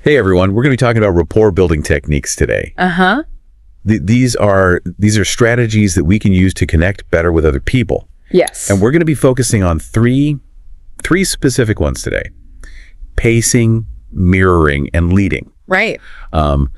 Hey everyone, we're going to be talking about rapport building techniques today. Uh-huh. These are strategies that we can use to connect better with other people. Yes. And we're going to be focusing on three specific ones today. Pacing, mirroring, and leading. Right. And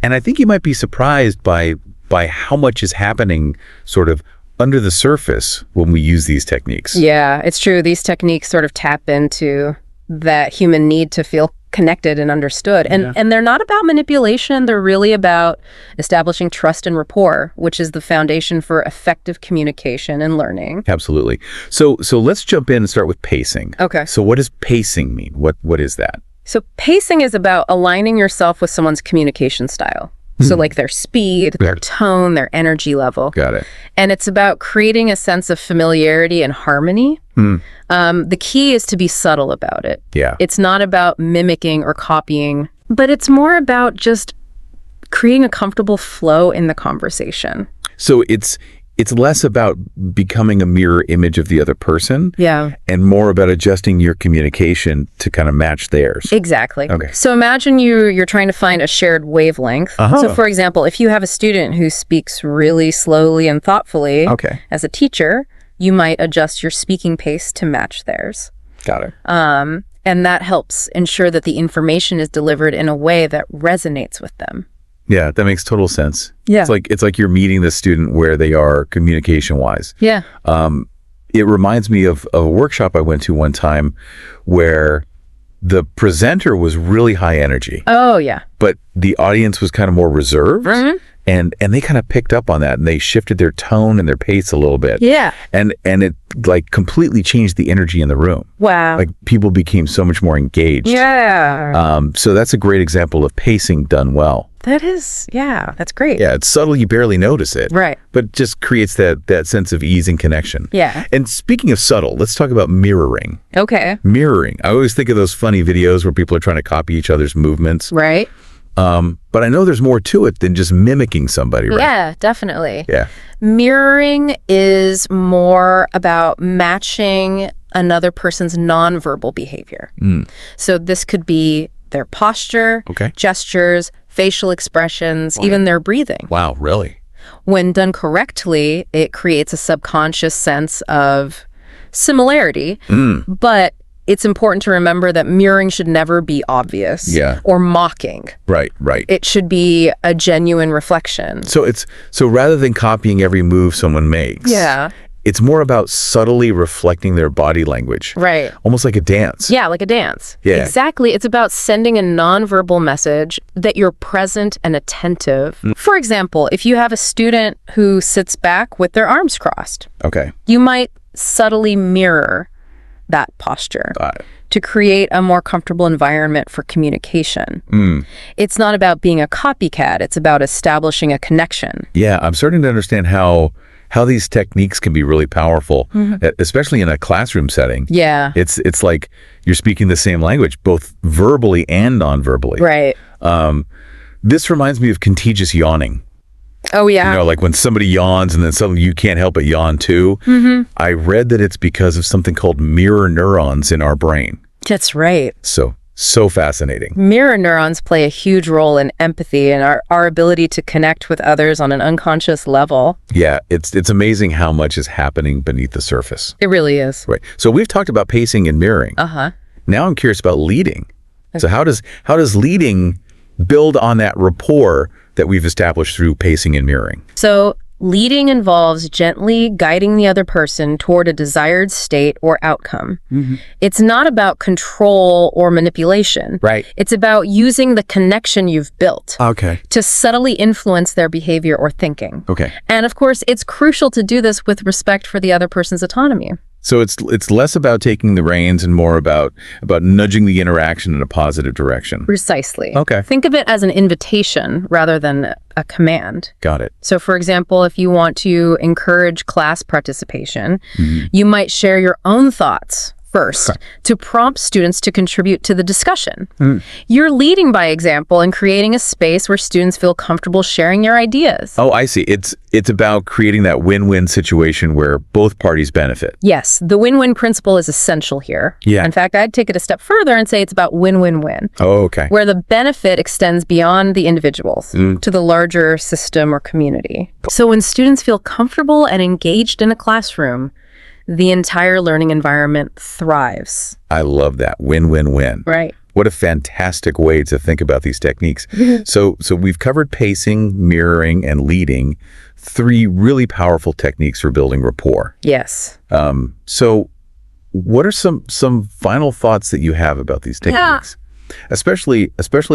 I think you might be surprised by how much is happening sort of under the surface when we use these techniques. Yeah, it's true. These techniques sort of tap into that human need to feel connected and understood. And they're not about manipulation. They're really about establishing trust and rapport, which is the foundation for effective communication and learning. Absolutely. So let's jump in and start with pacing. Okay. So what does pacing mean? What is that? So pacing is about aligning yourself with someone's communication style. So like their speed, their tone, their energy level. Got it. And it's about creating a sense of familiarity and harmony. The key is to be subtle about it. Yeah. It's not about mimicking or copying, but it's more about just creating a comfortable flow in the conversation. So it's less about becoming a mirror image of the other person. Yeah. And more about adjusting your communication to kind of match theirs. Exactly. Okay. So imagine you're trying to find a shared wavelength. So for example, if you have a student who speaks really slowly and thoughtfully, as a teacher, you might adjust your speaking pace to match theirs. Got it. And that helps ensure that the information is delivered in a way that resonates with them. Yeah, that makes total sense. Yeah. It's like you're meeting the student where they are communication-wise. Yeah. It reminds me of a workshop I went to one time where the presenter was really high energy. Oh, yeah. But the audience was kind of more reserved. And they kind of picked up on that, and they shifted their tone and their pace a little bit. Yeah. And it like completely changed the energy in the room. Wow. Like people became so much more engaged. Yeah. So that's a great example of pacing done well. That is, yeah, that's great. Yeah, it's subtle, you barely notice it. Right. But just creates that sense of ease and connection. Yeah. And speaking of subtle, let's talk about mirroring. Okay. Mirroring. I always think of those funny videos where people are trying to copy each other's movements. Right. But I know there's more to it than just mimicking somebody, right? Yeah, definitely. Yeah. Mirroring is more about matching another person's nonverbal behavior. So this could be their posture, gestures, facial expressions, even their breathing. Wow, really? When done correctly, it creates a subconscious sense of similarity, but it's important to remember that mirroring should never be obvious or mocking. Right. It should be a genuine reflection. So rather than copying every move someone makes, it's more about subtly reflecting their body language. Right. Almost like a dance. Yeah, like a dance. Yeah. Exactly. It's about sending a nonverbal message that you're present and attentive. For example, if you have a student who sits back with their arms crossed, you might subtly mirror that posture to create a more comfortable environment for communication. It's not about being a copycat. It's about establishing a connection. Yeah, I'm starting to understand how these techniques can be really powerful, especially in a classroom setting. Yeah. It's like you're speaking the same language, both verbally and non-verbally. Right. This reminds me of contagious yawning. Oh, yeah. You know, like when somebody yawns and then suddenly you can't help but yawn too. I read that it's because of something called mirror neurons in our brain. That's right. So fascinating. Mirror neurons play a huge role in empathy and our ability to connect with others on an unconscious level. Yeah, it's amazing how much is happening beneath the surface. It really is. Right. So we've talked about pacing and mirroring. Now I'm curious about leading. So how does leading build on that rapport that we've established through pacing and mirroring? So leading involves gently guiding the other person toward a desired state or outcome. It's not about control or manipulation. Right. It's about using the connection you've built to subtly influence their behavior or thinking. And of course, it's crucial to do this with respect for the other person's autonomy. So it's less about taking the reins and more about nudging the interaction in a positive direction. Precisely. Okay. Think of it as an invitation rather than a command. Got it. So for example, if you want to encourage class participation, you might share your own thoughts first to prompt students to contribute to the discussion. You're leading by example and creating a space where students feel comfortable sharing their ideas. Oh, I see. It's about creating that win-win situation where both parties benefit. Yes, the win-win principle is essential here. Yeah. In fact, I'd take it a step further and say it's about win-win-win. Oh, okay. Where the benefit extends beyond the individuals to the larger system or community. So when students feel comfortable and engaged in a classroom, the entire learning environment thrives. I love that. Win-win-win. Right. What a fantastic way to think about these techniques. So we've covered pacing, mirroring, and leading, 3 really powerful techniques for building rapport. Yes. So what are some final thoughts that you have about these techniques, especially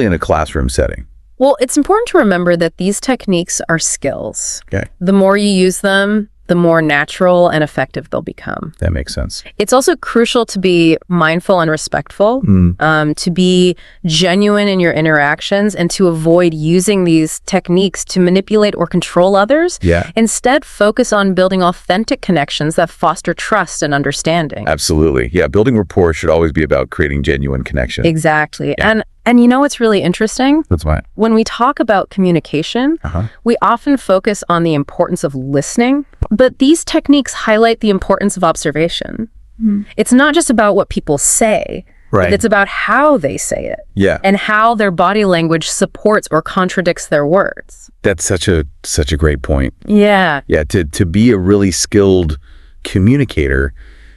in a classroom setting? Well, it's important to remember that these techniques are skills. Okay. The more you use them, the more natural and effective they'll become. That makes sense. It's also crucial to be mindful and respectful, to be genuine in your interactions, and to avoid using these techniques to manipulate or control others. Yeah. Instead, focus on building authentic connections that foster trust and understanding. Absolutely. Yeah, building rapport should always be about creating genuine connection. Exactly. Yeah. And you know what's really interesting? That's why. When we talk about communication, we often focus on the importance of listening, but these techniques highlight the importance of observation. It's not just about what people say, but it's about how they say it. Yeah. And how their body language supports or contradicts their words. That's such a great point. Yeah. Yeah, to be a really skilled communicator,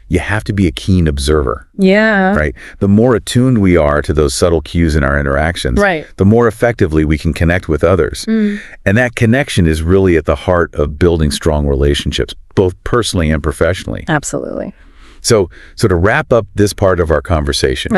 you have to be a keen observer. Yeah. Right? The more attuned we are to those subtle cues in our interactions, the more effectively we can connect with others. And that connection is really at the heart of building strong relationships, both personally and professionally. Absolutely. So to wrap up this part of our conversation,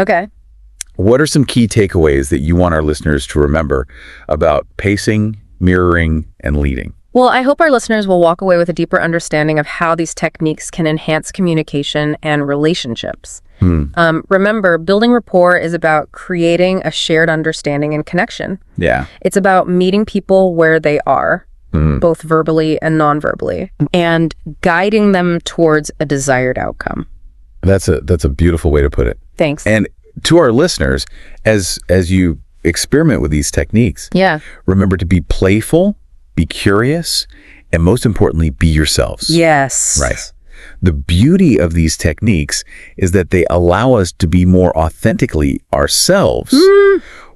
what are some key takeaways that you want our listeners to remember about pacing, mirroring, and leading? Well, I hope our listeners will walk away with a deeper understanding of how these techniques can enhance communication and relationships. Remember, building rapport is about creating a shared understanding and connection. Yeah. It's about meeting people where they are, both verbally and non-verbally, and guiding them towards a desired outcome. That's a beautiful way to put it. Thanks. And to our listeners, as you experiment with these techniques, remember to be playful, be curious, and most importantly, be yourselves. Yes. Right. The beauty of these techniques is that they allow us to be more authentically ourselves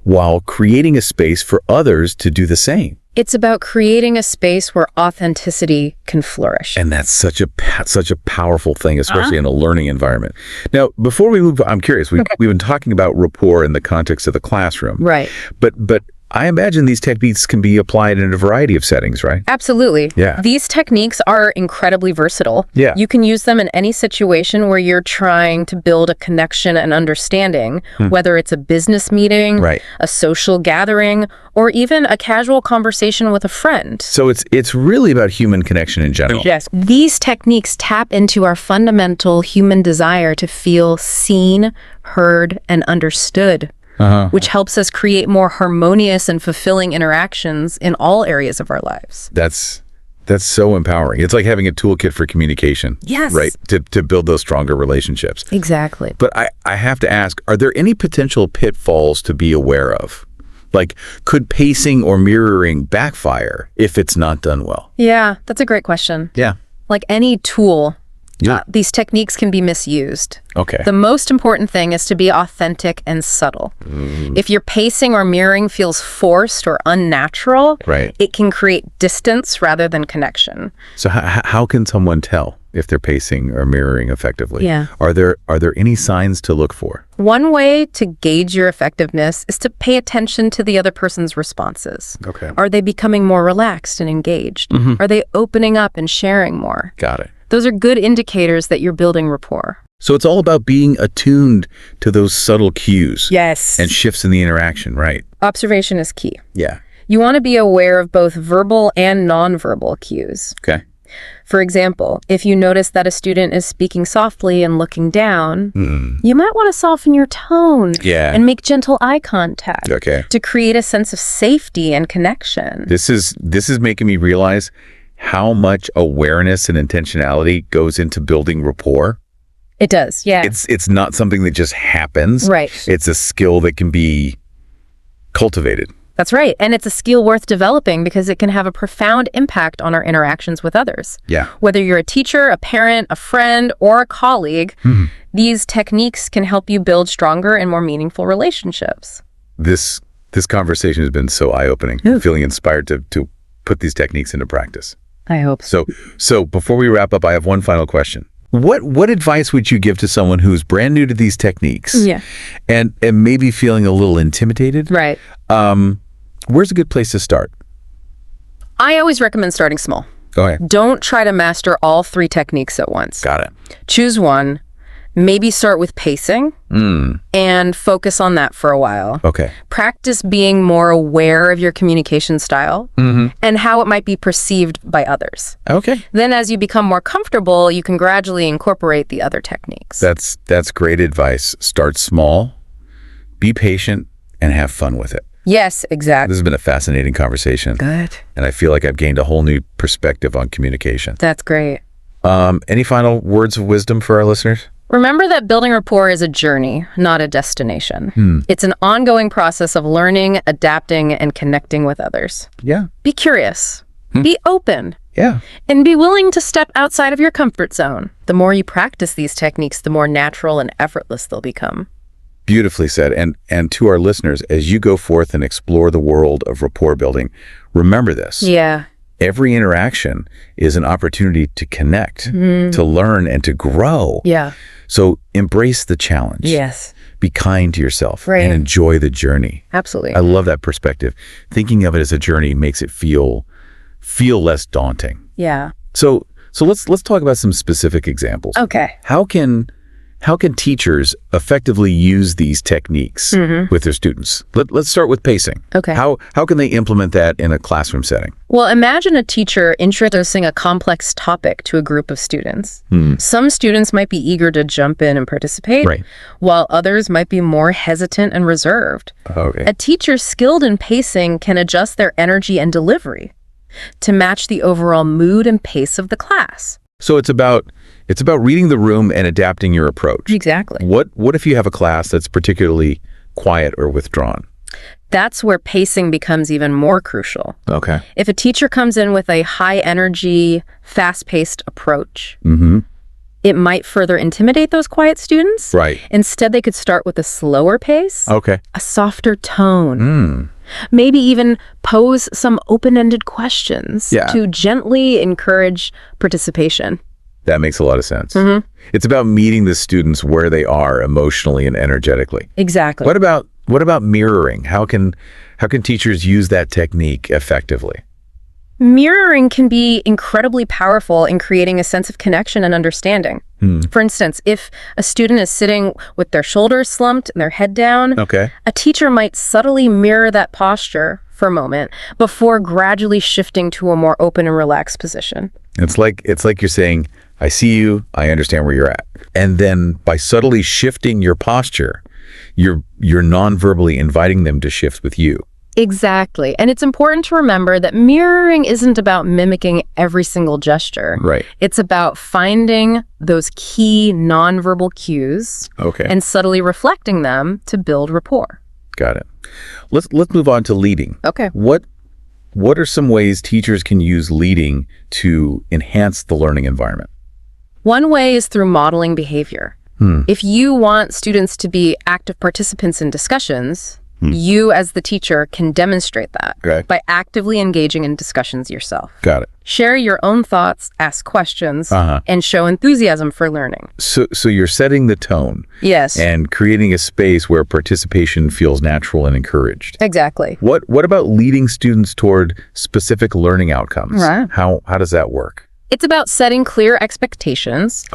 while creating a space for others to do the same. It's about creating a space where authenticity can flourish. And that's such a powerful thing, especially in a learning environment. Now, before we move, I'm curious, we've been talking about rapport in the context of the classroom. Right. But I imagine these techniques can be applied in a variety of settings, right? Absolutely. Yeah. These techniques are incredibly versatile. Yeah. You can use them in any situation where you're trying to build a connection and understanding, whether it's a business meeting, a social gathering, or even a casual conversation with a friend. So it's really about human connection in general. Yes. These techniques tap into our fundamental human desire to feel seen, heard, and understood. Which helps us create more harmonious and fulfilling interactions in all areas of our lives. That's so empowering. It's like having a toolkit for communication. Yes. Right? To build those stronger relationships. Exactly. But I have to ask, are there any potential pitfalls to be aware of? Like, could pacing or mirroring backfire if it's not done well? Yeah, that's a great question. Yeah. Like any tool, these techniques can be misused. Okay. The most important thing is to be authentic and subtle. If your pacing or mirroring feels forced or unnatural, it can create distance rather than connection. So how can someone tell if they're pacing or mirroring effectively? Yeah. Are there any signs to look for? One way to gauge your effectiveness is to pay attention to the other person's responses. Okay. Are they becoming more relaxed and engaged? Are they opening up and sharing more? Got it. Those are good indicators that you're building rapport. So it's all about being attuned to those subtle cues. Yes. And shifts in the interaction, right? Observation is key. Yeah. You want to be aware of both verbal and nonverbal cues. Okay. For example, if you notice that a student is speaking softly and looking down, you might want to soften your tone and make gentle eye contact to create a sense of safety and connection. This is making me realize how much awareness and intentionality goes into building rapport. It does, yeah. It's not something that just happens. Right. It's a skill that can be cultivated. That's right. And it's a skill worth developing because it can have a profound impact on our interactions with others. Yeah. Whether you're a teacher, a parent, a friend, or a colleague, these techniques can help you build stronger and more meaningful relationships. This conversation has been so eye-opening. I'm feeling inspired to put these techniques into practice. I hope so. So before we wrap up, I have one final question. What advice would you give to someone who's brand new to these techniques? Yeah. And maybe feeling a little intimidated? Right. Where's a good place to start? I always recommend starting small. Go ahead. Don't try to master all 3 techniques at once. Got it. Choose one. Maybe start with pacing and focus on that for a while. Okay. Practice being more aware of your communication style and how it might be perceived by others. Okay. Then as you become more comfortable, you can gradually incorporate the other techniques. That's great advice. Start small, be patient, and have fun with it. Yes, exactly. This has been a fascinating conversation. Good. And I feel like I've gained a whole new perspective on communication. That's great. Any final words of wisdom for our listeners? Remember that building rapport is a journey, not a destination. It's an ongoing process of learning, adapting, and connecting with others. Yeah. Be curious. Be open. Yeah. And be willing to step outside of your comfort zone. The more you practice these techniques, the more natural and effortless they'll become. Beautifully said. And to our listeners, as you go forth and explore the world of rapport building, remember this. Yeah. Every interaction is an opportunity to connect, to learn, and to grow. Yeah. So embrace the challenge. Yes. Be kind to yourself and enjoy the journey. Absolutely. I love that perspective. Thinking of it as a journey makes it feel less daunting. Yeah. So let's talk about some specific examples. Okay. How can teachers effectively use these techniques with their students? Let's start with pacing. Okay. How can they implement that in a classroom setting? Well, imagine a teacher introducing a complex topic to a group of students. Some students might be eager to jump in and participate, while others might be more hesitant and reserved. Okay. A teacher skilled in pacing can adjust their energy and delivery to match the overall mood and pace of the class. So it's about reading the room and adapting your approach. Exactly. What if you have a class that's particularly quiet or withdrawn? That's where pacing becomes even more crucial. Okay. If a teacher comes in with a high energy, fast-paced approach, it might further intimidate those quiet students. Right. Instead, they could start with a slower pace, okay, a softer tone. Maybe even pose some open-ended questions to gently encourage participation. That makes a lot of sense. It's about meeting the students where they are emotionally and energetically. Exactly. What about mirroring? How can teachers use that technique effectively? Mirroring can be incredibly powerful in creating a sense of connection and understanding. For instance, if a student is sitting with their shoulders slumped and their head down, a teacher might subtly mirror that posture for a moment before gradually shifting to a more open and relaxed position. It's like you're saying, I see you, I understand where you're at. And then by subtly shifting your posture, you're non-verbally inviting them to shift with you. Exactly. And it's important to remember that mirroring isn't about mimicking every single gesture. Right. It's about finding those key nonverbal cues and subtly reflecting them to build rapport. Got it. Let's move on to leading. Okay. What are some ways teachers can use leading to enhance the learning environment? One way is through modeling behavior. If you want students to be active participants in discussions, you as the teacher can demonstrate that by actively engaging in discussions yourself. Got it. Share your own thoughts, ask questions, and show enthusiasm for learning. So you're setting the tone. Yes. And creating a space where participation feels natural and encouraged. Exactly. What about leading students toward specific learning outcomes? Right. How does that work? It's about setting clear expectations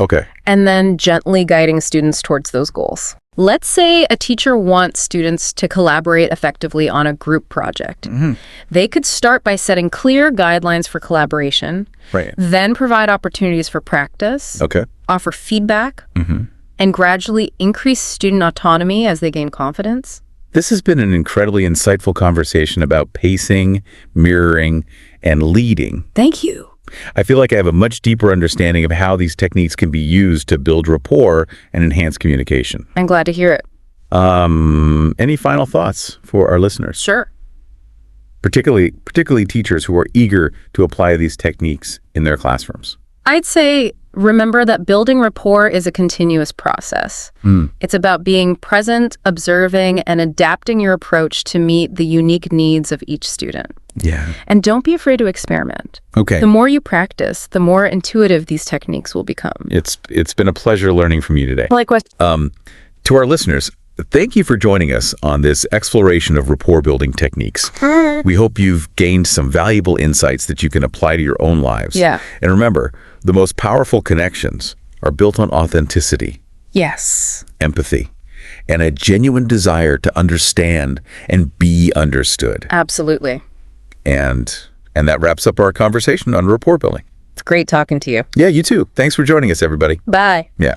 and then gently guiding students towards those goals. Let's say a teacher wants students to collaborate effectively on a group project. They could start by setting clear guidelines for collaboration, then provide opportunities for practice, offer feedback, and gradually increase student autonomy as they gain confidence. This has been an incredibly insightful conversation about pacing, mirroring, and leading. Thank you. I feel like I have a much deeper understanding of how these techniques can be used to build rapport and enhance communication. I'm glad to hear it. Any final thoughts for our listeners? Sure. Particularly teachers who are eager to apply these techniques in their classrooms. I'd say remember that building rapport is a continuous process. It's about being present, observing, and adapting your approach to meet the unique needs of each student. Yeah. And don't be afraid to experiment. Okay. The more you practice, the more intuitive these techniques will become. It's been a pleasure learning from you today. Likewise. To our listeners, thank you for joining us on this exploration of rapport building techniques. We hope you've gained some valuable insights that you can apply to your own lives. Yeah. And remember, the most powerful connections are built on authenticity. Yes. Empathy, and a genuine desire to understand and be understood. Absolutely. And that wraps up our conversation on rapport building. It's great talking to you. Yeah, you too. Thanks for joining us, everybody. Bye. Yeah.